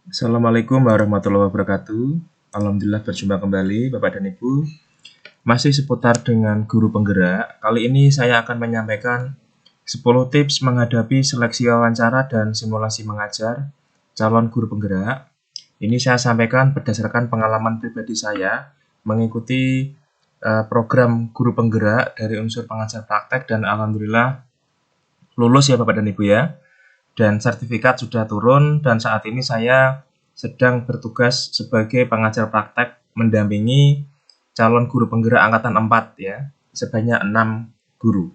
Assalamualaikum warahmatullahi wabarakatuh. Alhamdulillah berjumpa kembali Bapak dan Ibu. Masih seputar dengan guru penggerak. Kali ini saya akan menyampaikan 10 tips menghadapi seleksi wawancara dan simulasi mengajar calon guru penggerak. Ini saya sampaikan berdasarkan pengalaman pribadi saya mengikuti program guru penggerak dari unsur pengajar praktek dan alhamdulillah lulus ya Bapak dan Ibu ya. Dan sertifikat sudah turun dan saat ini saya sedang bertugas sebagai pengajar praktek mendampingi calon guru penggerak angkatan 4 ya, sebanyak 6 guru.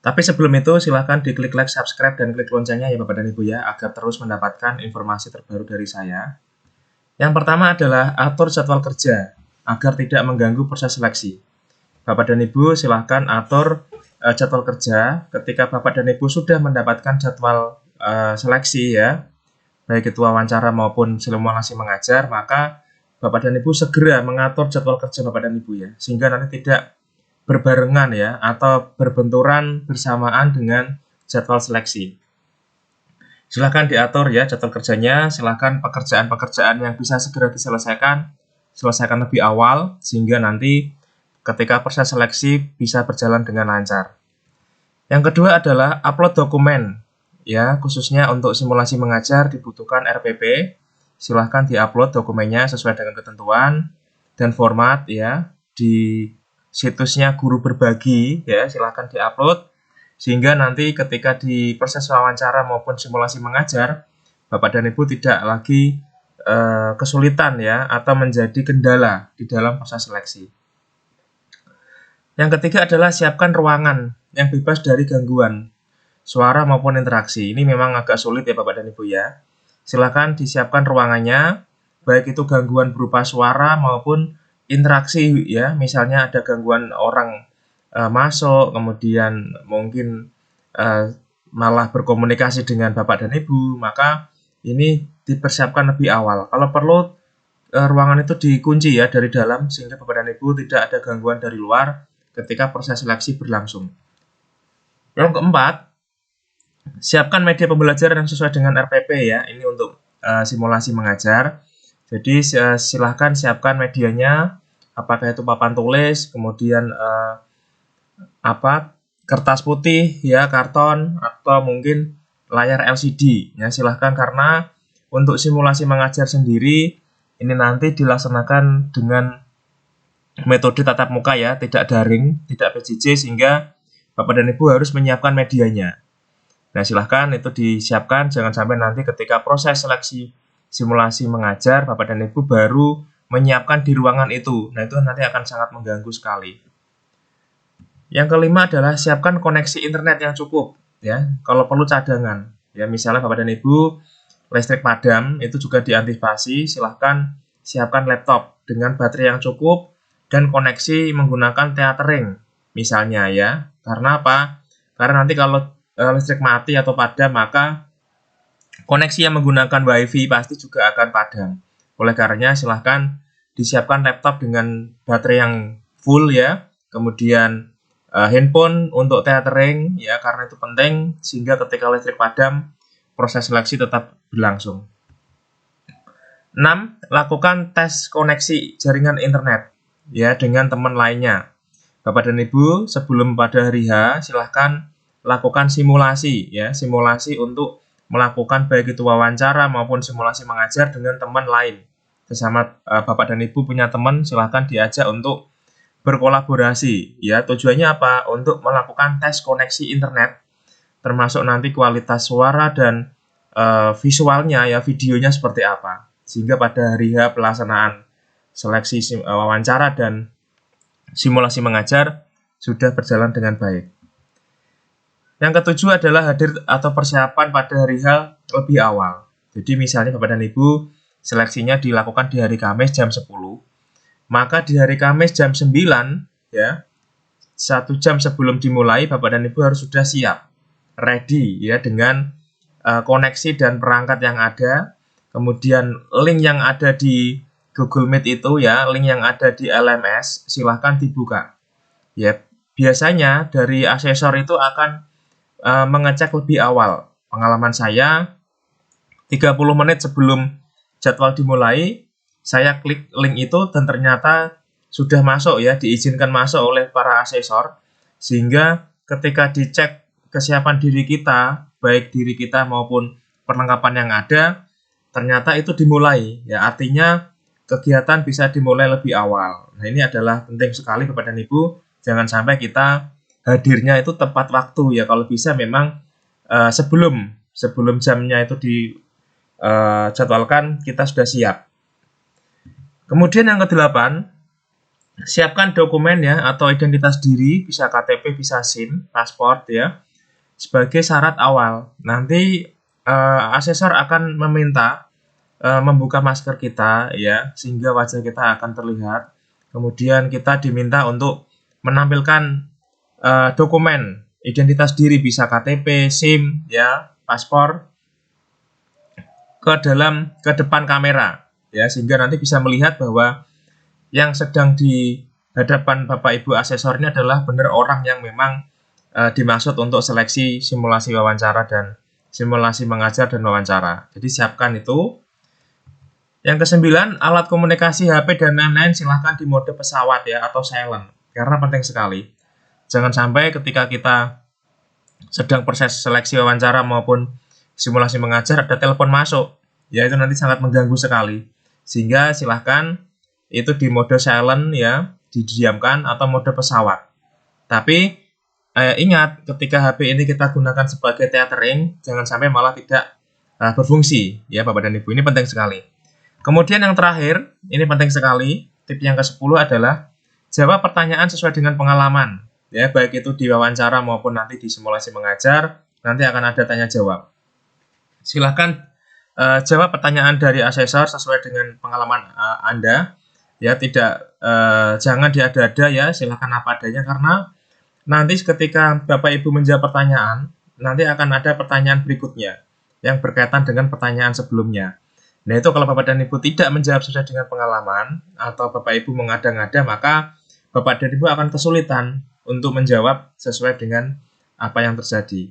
Tapi sebelum itu silahkan diklik like, subscribe, dan klik loncengnya ya Bapak dan Ibu ya, agar terus mendapatkan informasi terbaru dari saya. Yang pertama adalah atur jadwal kerja agar tidak mengganggu proses seleksi. Bapak dan Ibu silahkan atur jadwal kerja ketika Bapak dan Ibu sudah mendapatkan jadwal seleksi ya, baik itu wawancara maupun simulasi mengajar, maka Bapak dan Ibu segera mengatur jadwal kerja Bapak dan Ibu ya, sehingga nanti tidak berbarengan ya atau berbenturan bersamaan dengan jadwal seleksi. Silahkan diatur ya jadwal kerjanya, silahkan pekerjaan-pekerjaan yang bisa segera selesaikan lebih awal, sehingga nanti ketika proses seleksi bisa berjalan dengan lancar. Yang kedua adalah upload dokumen. Ya, khususnya untuk simulasi mengajar dibutuhkan RPP. Silahkan diupload dokumennya sesuai dengan ketentuan dan format ya di situsnya Guru Berbagi ya, silahkan diupload sehingga nanti ketika di proses wawancara maupun simulasi mengajar Bapak dan Ibu tidak lagi kesulitan ya atau menjadi kendala di dalam proses seleksi. Yang ketiga adalah siapkan ruangan yang bebas dari gangguan suara maupun interaksi. Ini memang agak sulit ya Bapak dan Ibu ya. Silakan disiapkan ruangannya, baik itu gangguan berupa suara maupun interaksi ya. Misalnya ada gangguan orang masuk, kemudian mungkin malah berkomunikasi dengan Bapak dan Ibu, maka ini dipersiapkan lebih awal. Kalau perlu ruangan itu dikunci ya dari dalam sehingga Bapak dan Ibu tidak ada gangguan dari luar ketika proses seleksi berlangsung. Yang keempat, siapkan media pembelajaran yang sesuai dengan RPP ya. Ini untuk simulasi mengajar. Jadi silahkan siapkan medianya, apakah itu papan tulis, kemudian kertas putih ya, karton, atau mungkin layar LCD ya. Silahkan karena untuk simulasi mengajar sendiri ini nanti dilaksanakan dengan metode tatap muka ya, tidak daring, tidak PJJ, sehingga Bapak dan Ibu harus menyiapkan medianya. Nah, silahkan itu disiapkan, jangan sampai nanti ketika proses seleksi simulasi mengajar, Bapak dan Ibu baru menyiapkan di ruangan itu. Nah, itu nanti akan sangat mengganggu sekali. Yang kelima adalah siapkan koneksi internet yang cukup, ya. Kalau perlu cadangan, ya. Misalnya Bapak dan Ibu listrik padam, itu juga diantisipasi. Silahkan siapkan laptop dengan baterai yang cukup dan koneksi menggunakan tethering misalnya ya. Karena apa? Karena nanti kalau listrik mati atau padam maka koneksi yang menggunakan WiFi pasti juga akan padam. Oleh karenanya silahkan disiapkan laptop dengan baterai yang full ya. Kemudian handphone untuk tethering ya, karena itu penting sehingga ketika listrik padam proses seleksi tetap berlangsung. 6. Lakukan tes koneksi jaringan internet ya dengan teman lainnya. Bapak dan Ibu sebelum pada hari H silahkan lakukan simulasi ya, simulasi untuk melakukan baik itu wawancara maupun simulasi mengajar dengan teman lain. Sesama Bapak dan Ibu punya teman, silahkan diajak untuk berkolaborasi ya. Tujuannya apa? Untuk melakukan tes koneksi internet, termasuk nanti kualitas suara dan visualnya ya, videonya seperti apa, sehingga pada hari H pelaksanaan seleksi wawancara dan simulasi mengajar sudah berjalan dengan baik. Yang ketujuh adalah hadir atau persiapan pada hari H lebih awal. Jadi misalnya Bapak dan Ibu seleksinya dilakukan di hari Kamis jam 10, maka di hari Kamis jam 9 ya, 1 jam sebelum dimulai Bapak dan Ibu harus sudah siap, ready ya, dengan koneksi dan perangkat yang ada, kemudian link yang ada di Google Meet itu ya, link yang ada di LMS silahkan dibuka. Ya, biasanya dari asesor itu akan mengecek lebih awal. Pengalaman saya, 30 menit sebelum jadwal dimulai, saya klik link itu dan ternyata sudah masuk ya, diizinkan masuk oleh para asesor, sehingga ketika dicek kesiapan diri kita, baik diri kita maupun perlengkapan yang ada, ternyata itu dimulai ya, artinya kegiatan bisa dimulai lebih awal. Nah, ini adalah penting sekali Bapak dan Ibu, jangan sampai kita hadirnya itu tepat waktu ya, kalau bisa memang sebelum jamnya itu dijadwalkan kita sudah siap. Kemudian yang ke-8, siapkan dokumen ya atau identitas diri, bisa KTP, bisa SIM, paspor ya, sebagai syarat awal. Nanti asesor akan meminta membuka masker kita ya, sehingga wajah kita akan terlihat. Kemudian kita diminta untuk menampilkan dokumen identitas diri, bisa KTP, SIM ya, paspor ke depan kamera ya, sehingga nanti bisa melihat bahwa yang sedang di hadapan Bapak Ibu asesor ini adalah benar orang yang memang dimaksud untuk seleksi simulasi wawancara dan simulasi mengajar dan wawancara. Jadi siapkan itu. Yang ke-9, alat komunikasi HP dan lain-lain silahkan di mode pesawat ya atau silent, karena penting sekali. Jangan sampai ketika kita sedang proses seleksi wawancara maupun simulasi mengajar ada telepon masuk, ya itu nanti sangat mengganggu sekali. Sehingga silahkan itu di mode silent ya, didiamkan atau mode pesawat. Tapi ingat, ketika HP ini kita gunakan sebagai tethering, jangan sampai malah tidak berfungsi ya Bapak dan Ibu, ini penting sekali. Kemudian yang terakhir, ini penting sekali, tips yang ke-10 adalah jawab pertanyaan sesuai dengan pengalaman ya, baik itu di wawancara maupun nanti di simulasi mengajar, nanti akan ada tanya jawab. Silahkan jawab pertanyaan dari asesor sesuai dengan pengalaman Anda ya, tidak jangan diada-ada ya, silahkan apa adanya, karena nanti ketika Bapak Ibu menjawab pertanyaan, nanti akan ada pertanyaan berikutnya yang berkaitan dengan pertanyaan sebelumnya. Nah itu kalau Bapak dan Ibu tidak menjawab sesuai dengan pengalaman atau Bapak Ibu mengada-ngada, maka Bapak dan Ibu akan kesulitan untuk menjawab sesuai dengan apa yang terjadi.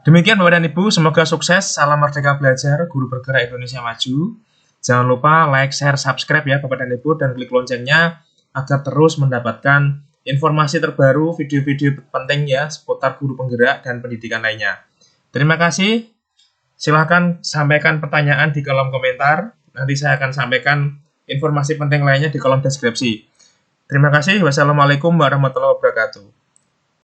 Demikian Bapak dan Ibu, semoga sukses. Salam Merdeka Belajar, Guru Bergerak Indonesia Maju. Jangan lupa like, share, subscribe ya Bapak dan Ibu, dan klik loncengnya agar terus mendapatkan informasi terbaru, video-video penting ya seputar guru penggerak dan pendidikan lainnya. Terima kasih. Silahkan sampaikan pertanyaan di kolom komentar. Nanti saya akan sampaikan informasi penting lainnya di kolom deskripsi. Terima kasih. Wassalamualaikum warahmatullahi wabarakatuh.